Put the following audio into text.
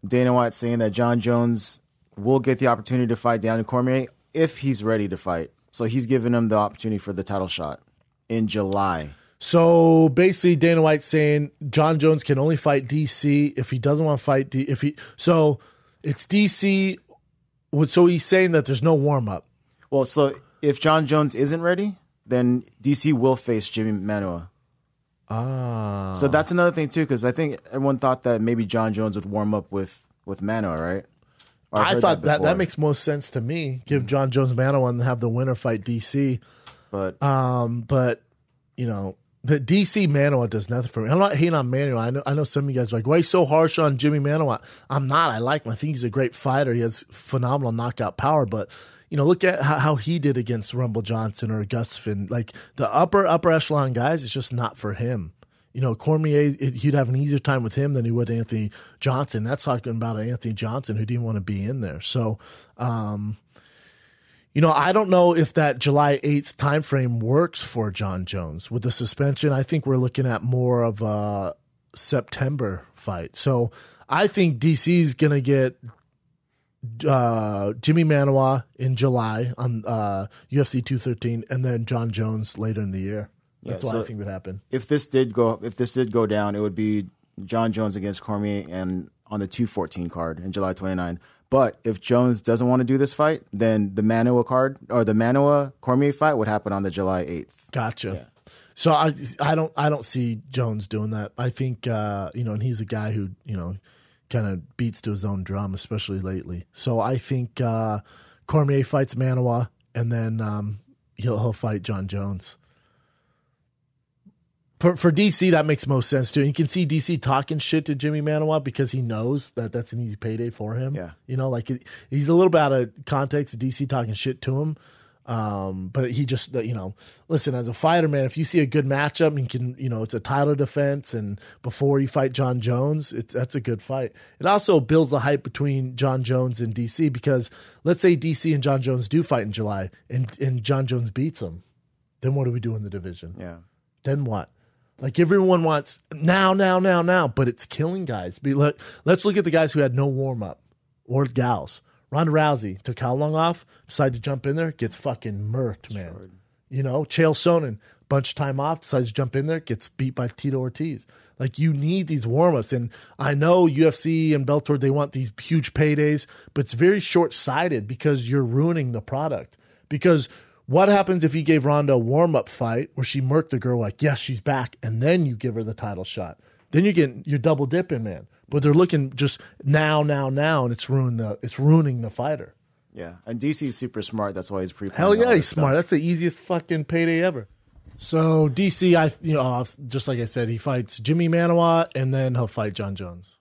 Dana White saying that Jon Jones will get the opportunity to fight Daniel Cormier if he's ready to fight. So he's giving him the opportunity for the title shot in July. So basically, Dana White's saying Jon Jones can only fight DC if he doesn't want to fight. So it's DC. So he's saying that there's no warm up. Well, so if Jon Jones isn't ready, then DC will face Jimi Manuwa. Ah. So that's another thing too, because I think everyone thought that maybe Jon Jones would warm up with Manuwa, right? I thought that makes most sense to me. Give Jon Jones Manuwa and have the winner fight DC. But you know, the DC Manuwa does nothing for me. I'm not hating on Manuwa. I know some of you guys are like, why are you so harsh on Jimi Manuwa? I'm not. I like him. I think he's a great fighter. He has phenomenal knockout power. But, you know, look at how he did against Rumble Johnson or Gustafsson. Like, the upper echelon guys, it's just not for him. You know, Cormier, he'd have an easier time with him than he would Anthony Johnson. That's talking about Anthony Johnson who didn't want to be in there. So, you know, I don't know if that July 8th timeframe works for Jon Jones. With the suspension, I think we're looking at more of a September fight. So I think DC's going to get Jimi Manuwa in July on UFC 213 and then Jon Jones later in the year. That's what I think would happen. If this did go down, it would be Jon Jones against Cormier and on the 214 card in July 29. But if Jones doesn't want to do this fight, then the Manuwa card or the Manuwa Cormier fight would happen on the July 8th. Gotcha. Yeah. So I don't see Jones doing that. I think you know, and he's a guy who, you know, kind of beats to his own drum, especially lately. So I think Cormier fights Manuwa, and then he'll fight Jon Jones. For DC, that makes most sense too. And you can see DC talking shit to Jimi Manuwa because he knows that that's an easy payday for him. Yeah, you know, like he's a little bit out of context. DC talking shit to him, but he just, you know, listen, as a fighter, man, if you see a good matchup, you can, you know, it's a title defense, and before you fight Jon Jones, that's a good fight. It also builds the hype between Jon Jones and DC because let's say DC and Jon Jones do fight in July, and Jon Jones beats him, then what do we do in the division? Yeah, then what? Like, everyone wants now, but it's killing guys. Let's look at the guys who had no warm-up, or gals. Ronda Rousey took how long off? Decided to jump in there, gets fucking murked, man. Sure. You know, Chael Sonnen, bunch of time off, decides to jump in there, gets beat by Tito Ortiz. Like, you need these warm-ups. And I know UFC and Bellator, they want these huge paydays, but it's very short-sighted because you're ruining the product. Because what happens if you gave Ronda a warm-up fight where she murked the girl like, yes, she's back, and then you give her the title shot? Then you're double dipping, man. But they're looking just now, and it's ruining the fighter. Yeah, and DC's super smart. That's why he's pre-planning. Hell yeah, he's smart. That's the easiest fucking payday ever. So DC, just like I said, he fights Jimi Manuwa, and then he'll fight Jon Jones.